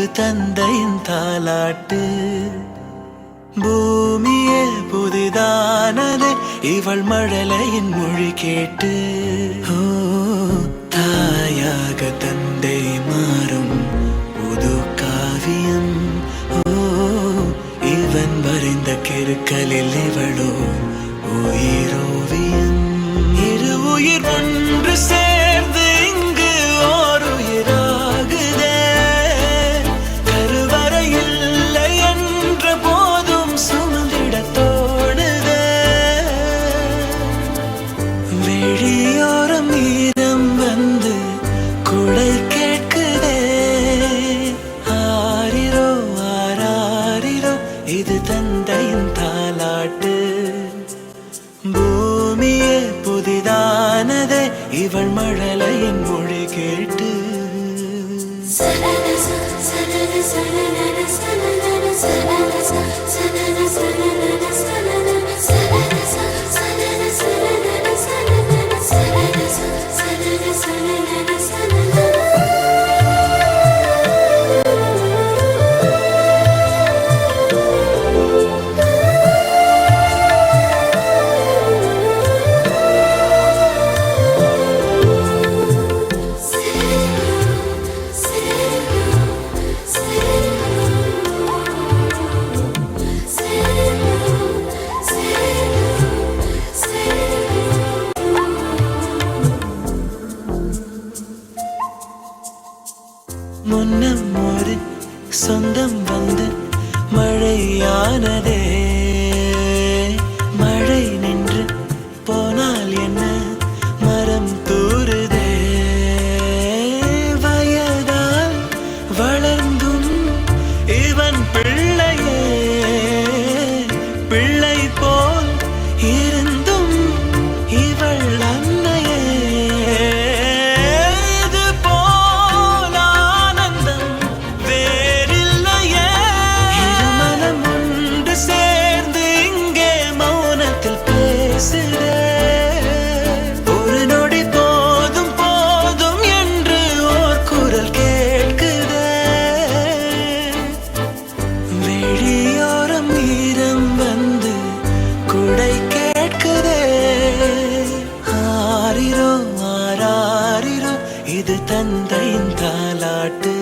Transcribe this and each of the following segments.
இது தந்தையின் தாலாட்டு. பூமியே புதிதானதே இவள் மழலையின் மொழி கேட்டு. ஓ தாயாக தந்தை மாறும் புது காவியம். ஓ இவன் வரைந்த கிறுக்கலில் இவளோ உயிரோவியம். இரு உயிர் ஒன்று சேர்ந்து இங்கு ஓர் உயிராகுதே. கருவறை இல்லை என்ற போதும் சுமந்திட தோணுதே. வெளியோரம் மீதம் வந்து குடை கேட்குதே. ஆரிரோ ஆராரிரோ இது தந்தையின் தாலாட்டு. பூமியே புதிதானதே இவள் மழலையின் மொழி கேட்டு. முன்னம் ஒரு சொந்தம் வந்து மழையானதே. மழை நின்று போனால் என்ன மரம் தூறுதே. வயதால் வளர்ந்தும் இவன் பிள்ளையே. பிள்ளை போல் இருந்தும் இவள் அன்னையே. ஒரு நொடி போதும் போதும் என்று ஓர் குரல் கேட்குதே. வெளியோரம் ஈரம் வந்து குடை கேட்குதே. ஆரிரோ ஆராரிரோ இது தந்தையின் தாலாட்டு.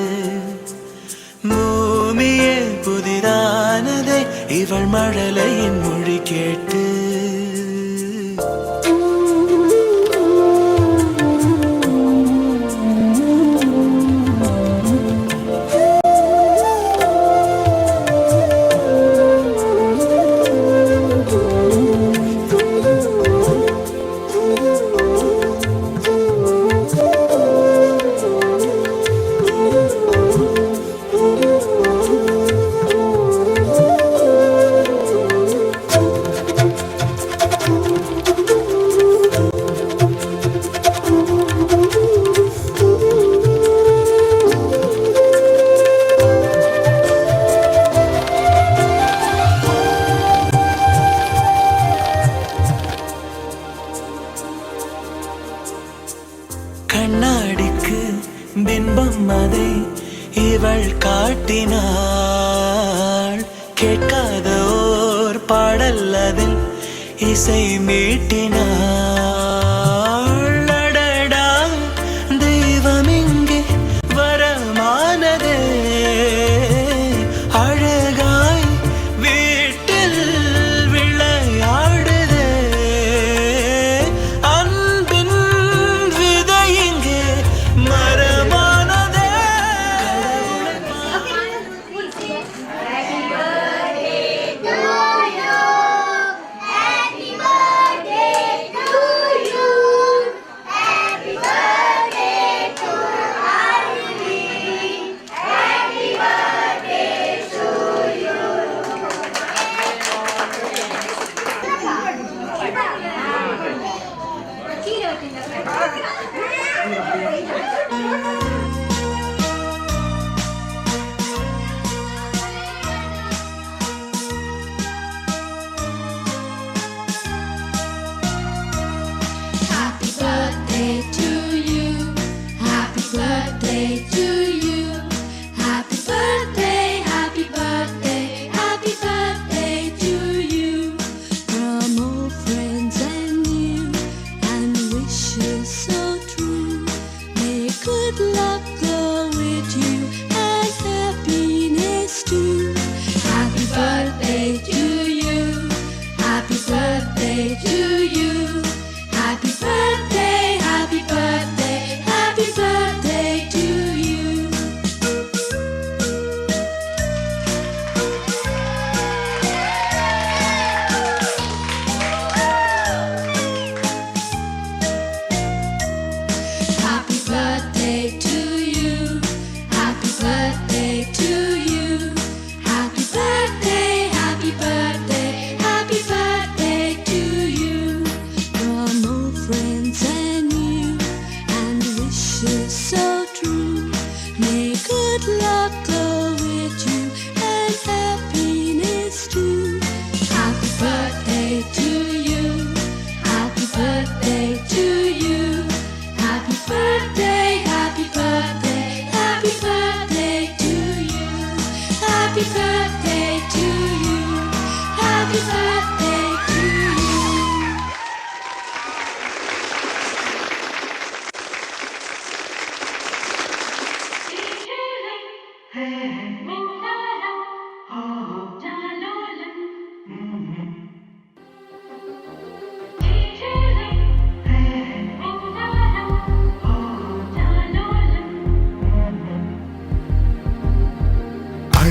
பூமியே புதிதானதே இவள் மழலையின் மொழி கேட்டு. கண்ணாடிக்கு பிம்பம் அதை இவள் காட்டினாள். கேட்காத ஓர் பாடல் அதில் இசை மீட்டினாள். அடடா தெய்வம் இங்கே வரமானதே. அழகாய் வீட்டில் விளையாடுதே. அன்பின் விதை இங்கே மரமானதே. Happy birthday to you.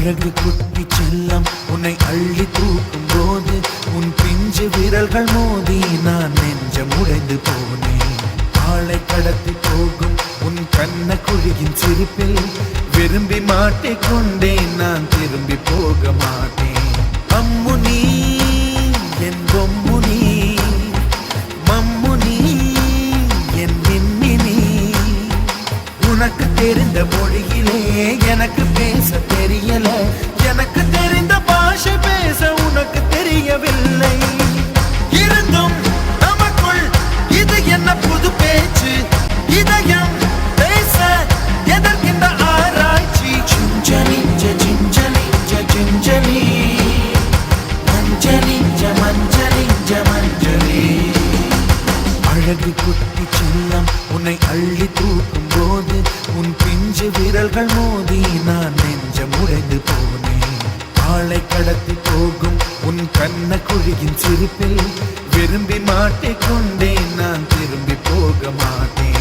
அழகு குட்டி செல்லம் உன்னை அள்ளி தூக்கும் போது உன் பிஞ்சு விரல்கள் மோதி நான் நெஞ்சம் உடைந்து போனேன். ஆளை கடத்தி போகும் உன் கண்ண குழியின் சிரிப்பில் விரும்பி மாட்டிக்கொண்டேன், நான் திரும்பி போக மாட்டேன். அம்மு நீ என் பொம்மு நீ, மம்மு நீ என் மின்னி நீ. உனக்கு தெரிந்த மொழியிலே எனக்கு பேச தெரியல, எனக்கு தெரிந்த பாஷை பேச உனக்கு தெரியவில்லை. இருந்தும் நமக்குள் இது என்ன புது பேச்சு, இதயம் பேச எதற்கின்ற ஆராய்ச்சி. Gingelly gingelly gingelly மஞ்சளி மஞ்சளி மஞ்சளி. அழகு குட்டி செல்லம் உன்னை அள்ளி தூக்கும் போது உன் பிஞ்சு விரல்கள் மோதி நான் நெஞ்சம் உடைந்து போனேன். ஆளை கடத்தி போகும் உன் கண்ண குழியின் சிரிப்பில் விரும்பி மாட்டிக்கொண்டேன், நான் திரும்பி போக மாட்டேன்.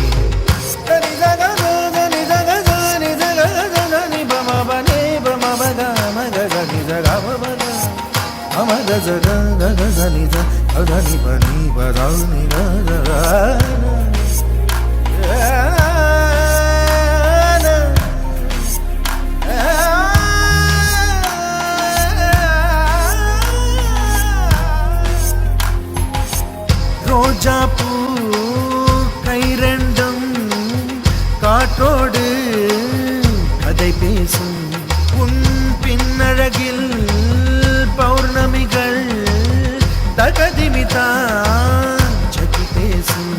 ரோஜா பூ கை ரெண்டும் காற்றோடு கதை பேசும், உன் பின்னழகில் பௌர்ணமிகள் தகதிமிதான் சகி பேசும்.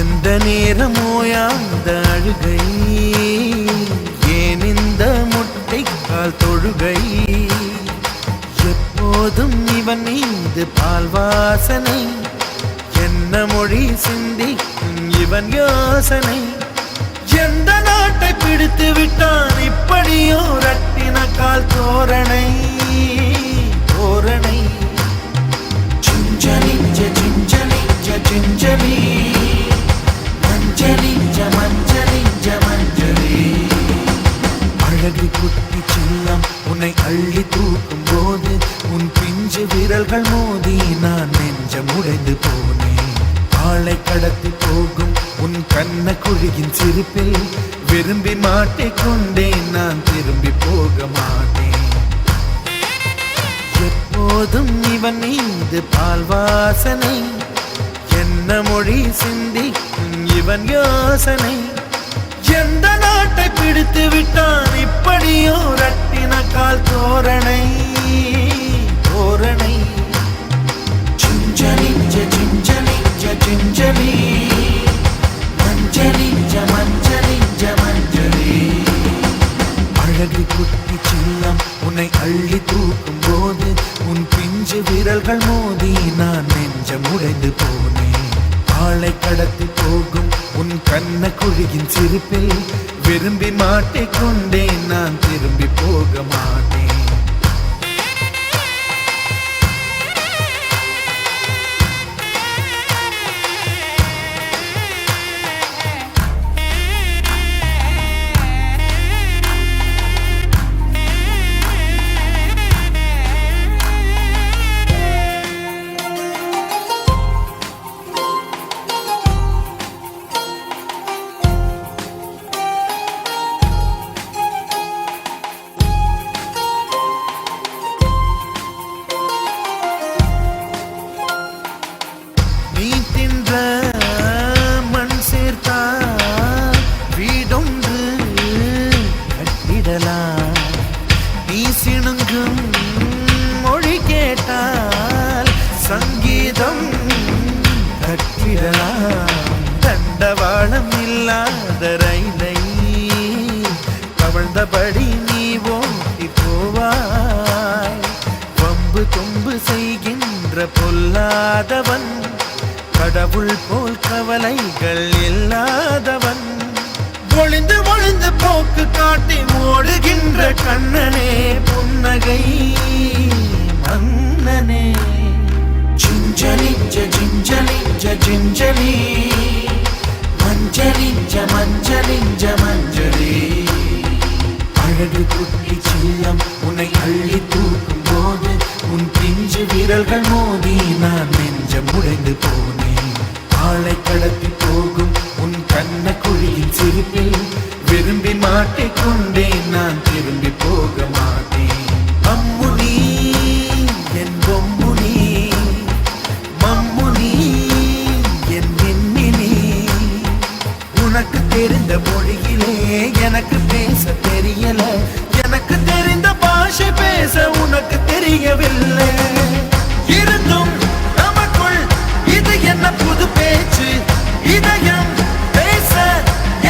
எந்த நேரமோயாந்த அழுகை, ஏன் இந்த முட்டைக்கால் தொழுகை. எப்போதும் இவன் மீது பால் வாசனை, என்ன மொழி சிந்தி இவன் யோசனை. எந்த நாட்டை பிடித்து விட்டான் இப்படியோ ரட்டின கால் தோரணை தோரணை. Gingelly gingelly gingelly மஞ்சளி மஞ்சளி மஞ்சளி. அழகு குட்டி செல்லம் உன்னை அள்ளி தூக்கும் போது உன் பிஞ்சு விரல்கள் மோதி நான் நெஞ்சம் உடைந்து போனேன். ஆளை கடத்தி போகும் உன் கண்ண குழியின் சிரிப்பில் விரும்பி மாட்டிக்கொண்டேன், நான் திரும்பி போக மாட்டேன். எப்போதும் இவன் மீது பால் வாசனை, என்ன மொழி சிந்தி இவன் யோசனை. எந்த நாட்டை பிடித்து விட்டான் இப்படியோ ரட்டின கால் தோரணை தோரணை. Gingelly gingelly gingelly மஞ்சளி மஞ்சளி மஞ்சளி. அழகு குட்டி செல்லம் உன்னை அள்ளி தூக்கும் போது உன் பிஞ்சு விரல்கள் மோதி நான் நெஞ்சம் உடைந்து போனேன். ஆளை கடத்தி போகும் உன் கண்ண குழியின் சிரிப்பில் விரும்பி மாட்டிக்கொண்டேன், நான் திரும்பி போக மாட்டேன். மண் சேர்த்தா வீடொன்று கட்டிடலாம், நீ சிணுங்கும் மொழி கேட்டால் சங்கீதம் கட்டிடலாம். தண்டவாளம் இல்லாத ரயிலை கவழ்ந்தபடி நீ ஓட்டி போவாய். வம்பு கொம்பு செய்கின்ற பொல்லாதவன், கடவுள் போல் கவலைகள் இல்லாதவன். ஒளிந்து ஒளிந்து போக்கு காட்டி ஓடுகின்ற கண்ணனே, புன்னகை மன்னனே. Gingelly gingelly gingelly மஞ்சளி மஞ்சளி மஞ்சளி. அழகு குட்டி செல்லம் விரல்கள் மோதி நான் நெஞ்சம் உடைந்து போனேன். ஆளை கடத்தி போகும் உன் கண்ண குழியின் சிரிப்பில் விரும்பி மாட்டிக்கொண்டேன். நான் திரும்பி போக மாட்டேன். அம்முனி என் பொம்முனி, மம்முனி என் மின்மினி. உனக்கு தெரிந்த மொழியிலே எனக்கு பேச தெரியல. எனக்கு தெரிந்த பாஷை பேச உனக்கு தெரியவில்லை. இருந்தும் நமக்குள் இது என்ன புது பேச்சு? இதயம் பேச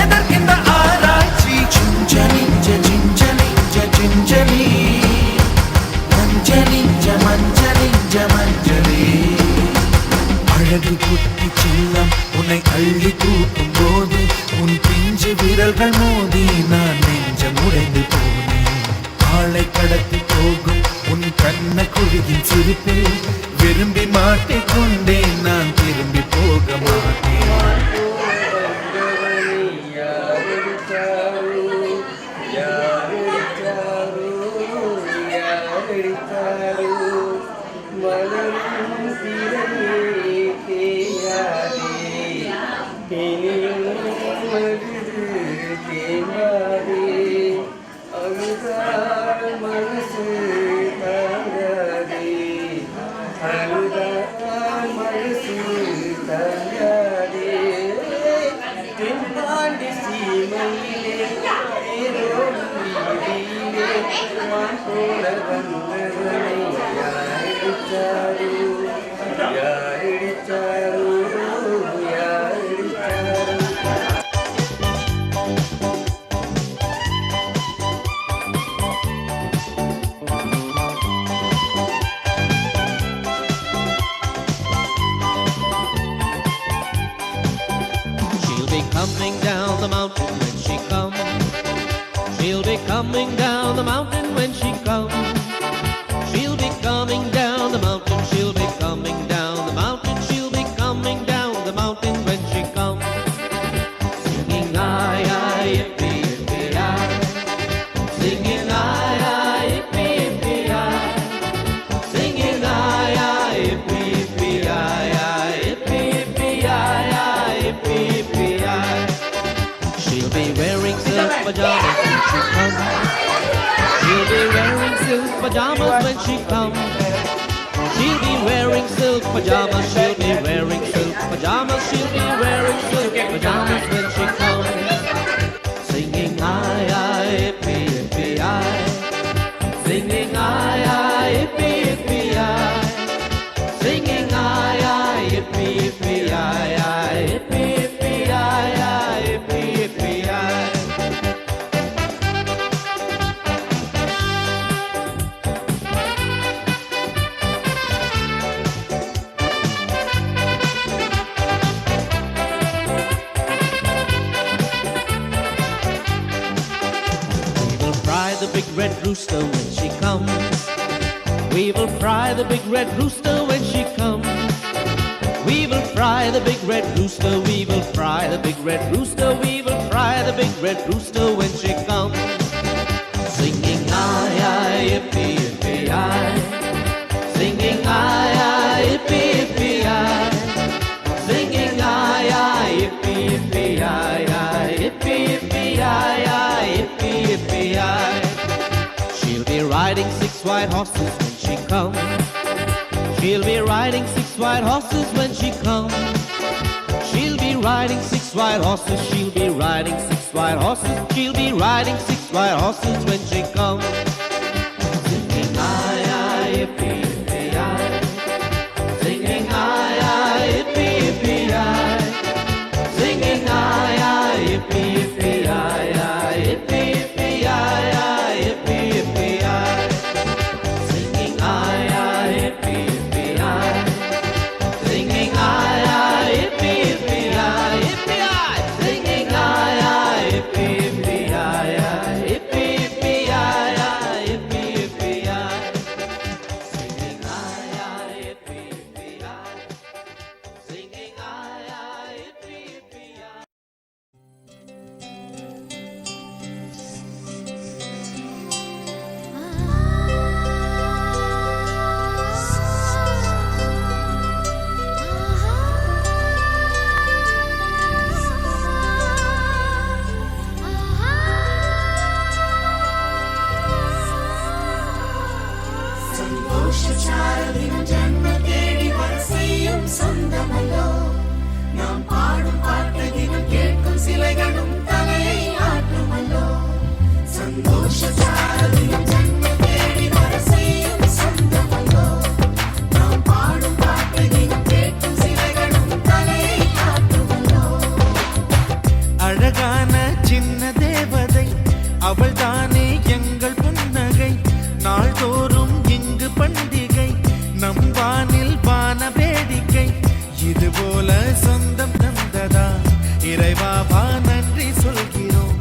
எதற்கின்ற ஆராய்ச்சி? Gingelly gingelly gingelly, மஞ்சளி மஞ்சளி மஞ்சளி. அழகு குட்டி செல்லம் உன்னை அள்ளி தூக்கும் போது உன் பிஞ்சு விரல்கள் மோதி நான் நெஞ்சம் உடைந்து போனேன். ஆளை கடத்தி போகும் உன் கண்ண குழியின் சிரிப்பில் விரும்பி மாட்டிக்கொண்டேன். நான் திரும்பி போக மாட்டேன். Coming down the mountain when she comes. She'll be coming down the mountain when she comes. She'll be coming down the mountain. She'll be coming down the mountain. She'll be coming down the mountain when she comes. Singing aye aye yippee yippee aye. Singing aye aye yippee yippee aye. Singing aye aye yippee yippee aye aye yippee yippee aye aye yippee yippee aye. She'll be wearing silk pajamas when she comes. She'll be wearing silk pajamas when she comes. She'll be wearing silk pajamas. She'll be wearing silk pajamas. She'll be wearing silk pajamas when she comes. Singing aye aye yippee yippee aye. Singing aye aye yippee yippee aye. Singing aye aye yippee yippee aye aye yippee yippee aye aye yippee yippee aye. We will fry the big red rooster when she comes. We will fry the big red rooster when she comes. We will fry the big red rooster. We will fry the big red rooster. We will fry the big red rooster when she comes. Singing aye aye yippee yippee aye. Singing aye aye yippee yippee aye. Singing aye aye yippee yippee aye aye yippee yippee aye aye yippee yippee aye. She'll be riding 6 white horses when she comes. She'll be riding 6 white horses when she comes. She'll be riding 6 white horses. She'll be riding 6 white horses. She'll be riding 6 white horses when she comes. Singing aye aye yippee yippee aye. Singing aye aye yippee yippee aye. Singing aye aye yippee yippee aye aye yippee yippee aye aye yippee yippee aye. Singing aye aye yippee yippee aye. Singing aye aye yippee yippee aye yippee aye. Singing aye aye yippee yippee aye aye yippee yippee aye aye. சந்தோஷச்சாரலின் ஜன்ம தேடி வர செய்யும் சொந்தமல்லோ நாம் பாடும் பாட்டை தினம் கேட்கும் சிலைகளும் தலையை ஆட்டுமல்லோ சந்தோஷச்சாரலின் ஜன்ம தேடி வர செய்யும் சொந்தமல்லோ நாம் பாடும் பாட்டை தினம் கேட்கும் சிலைகளும் தலையை ஆட்டுமல்லோ அழகான சின்ன தேவதை அவள் தானே எங்கள் புன்னகை நாள்தோறும் இங்கு பண்டிகை நம் வானில் வான வேடிக்கை இது போல சொந்தம் தந்ததா இறைவா வா நன்றி சொல்கிறோம்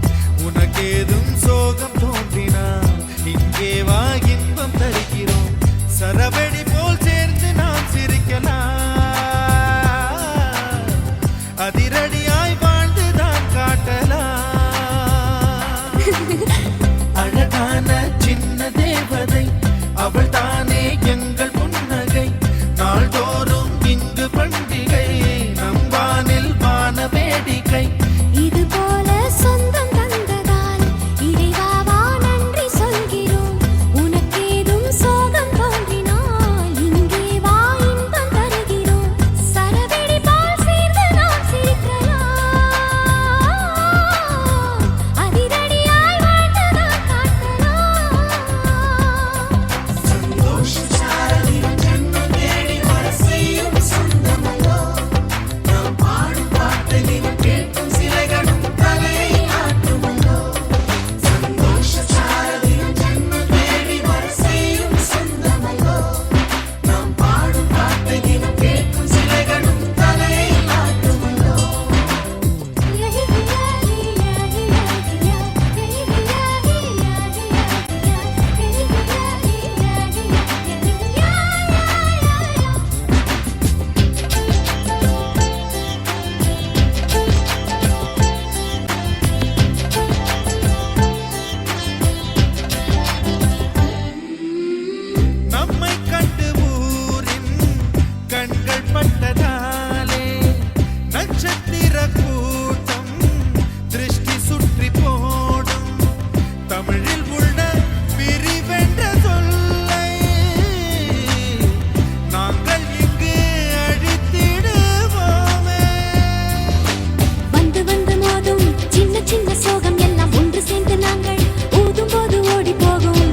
உனக்கேதும் சோகம் தோன்றினால் இங்கே வா இன்பம் தருகிறோம் சரவெடி போல் சேர்ந்து நாம் சிரிக்கலாம் அதிரடியாய் வாழ்ந்துதான் காட்டலாம் அழகான சின்ன தேவதை அவள் தானே எங்கள் புன்னகை நாள்தோறும் இங்கு பண்டிகை நம் வானில் வான வேடிக்கை இது போல சொந்தம் தந்ததால் இறைவாவா நன்றி சொல்கிறோம் உனக்கேதும் சோகம் தோன்றினால் இங்கே வா இன்பம் தருகிறோம் சரவெடி போல் சேர்ந்து நாம் சிரிக்கலாம் அதிரடியாய் வாழ்ந்துதான் காட்டலாம் சந்தோஷச்சாரலின் ஜன்ம தேடி வர செய்யும் சொந்தமல்லோ நாம் பாடும் பாட்டை தினம் கேட்கும் சிலைகளும் தலையை ஆட்டுமல்லோ சந்தோஷச்சாரலின் ஜன்ம தேடி வர செய்யும் சொந்தமல்லோ நாம் பாடும் பாட்டை தினம் கேட்கும் சிலைகளும் தலையை ஆட்டுமல்லோ நம்மை கண்டு ஊரின் கண்கள் பட்டதாலே நட்சத்திர கூட்டம் திருஷ்டி சுற்றி போடும் தமிழில் உள்ள பிரிவென்ற சொல்லை நாங்கள் இங்கு அழித்திடுவோமே வந்து வந்து மோதும் சின்ன சின்ன சோகம் எல்லாம் ஒன்று சேர்ந்து நாங்கள் ஊதும் போது ஓடி போகும்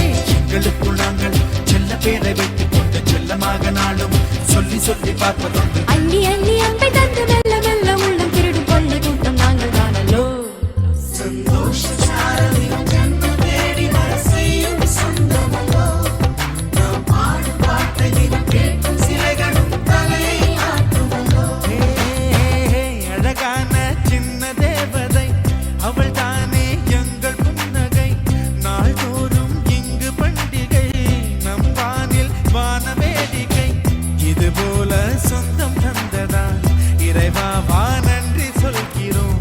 எங்களுக்குள் நாங்கள் செல்ல பேரை வைத்துக் கொண்டு செல்லமாக நாளும் சொல்லி சொல்லி பார்ப்பதுண்டு அள்ளி அள்ளி அன்பை தந்து மெல்ல மெல்ல உள்ளம் திருடும் கொள்ளை கூட்டம் நாங்கள் தானல்லோ சந்தோஷச்சாரலின் ஜன்ம தேடி வர செய்யும் சொந்தமல்லோ நாம் பாடும் பாட்டை தினம் கேட்கும் சிலைகளும் தலையை ஆட்டுமல்லோ அழகான சின்ன தேவதை அவள் தானே எங்கள் புன்னகை நாள்தோறும் இங்கு பண்டிகை நம் வானில் வான வேடிக்கை இது போல சொந்தம் தந்ததா இறைவா வா நன்றி சொல்கிறோம்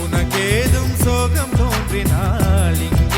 உனக்கேதும் சோகம் தோன்றினால் இங்கு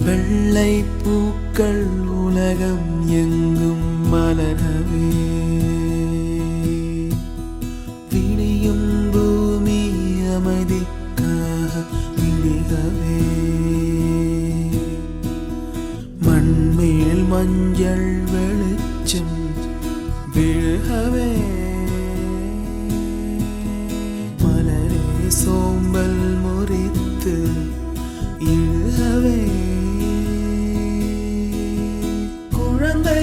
வெள்ளை பூக்கள் உலகம் எங்கும் மலரவே விடியும் பூமி அமைதிக்காக விடிகவே மண்மேல் மஞ்சள் வெளிச்சம் விழுகவே மலரே சோம்பல் முறித்து இழுகவே குழந்தை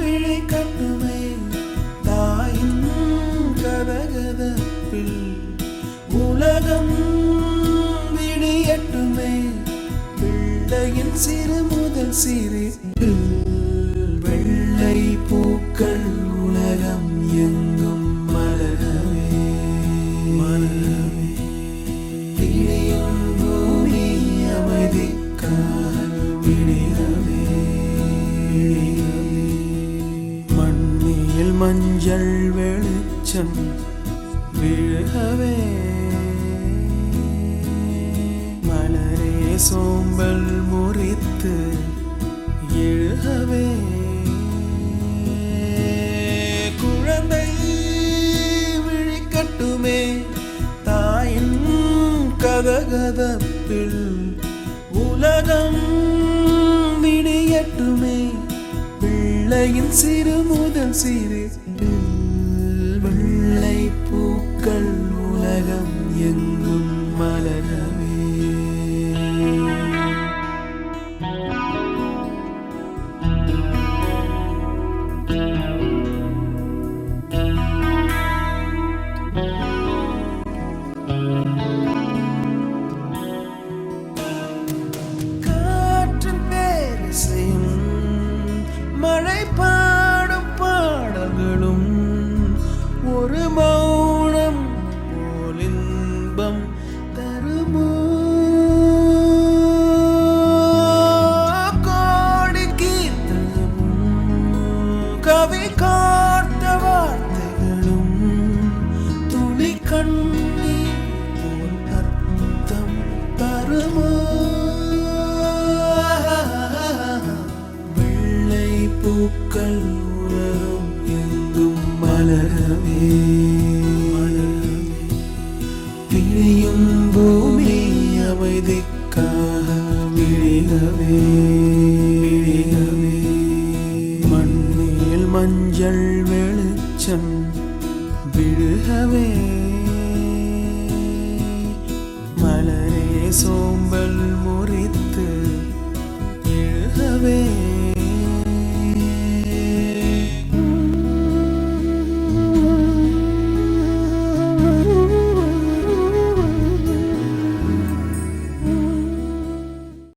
விழி கட்டுமே தாயின் கதகதப்பில் உலகம் விடியட்டுமே பிள்ளையின் சிறு முதல் சிரிப்பில் வெள்ளை பூக்கள் உலகம் எங்கும் மலரவே மலரவே விடியும் பூமி அமைதிக்காக விடியவே மண்ணில் மஞ்சள் வெளிச்சம் விழுகவே மலரே சோம்பல் முறித்து எழுகவே குழந்தை விழிக்கட்டுமே தாயின் கதகதப்பில் உலகம் விடியட்டுமே பிள்ளையின் சிறு முதல் சிறு வெள்ளை பூக்கள் உலகம் எங்கும் மலரவே காற்றின் பேரிசையும் மழை பாடும் பாடல்களும் ஒரு மௌனம் போல் இன்பம் தருமோ கோடி கீர்த்தனமும் கவி காத்த வார்த்தைகளும் துளி கண்ணீர் போல் அர்த்தம் தருமோ வெள்ளை பூக்கள் உலகம் எங்கும் மலரவே விழியும் பூமி அமைதிக்காக விழிகவே விழிகவே மண்ணில் மஞ்சள் வெளிச்சம் விழுகவே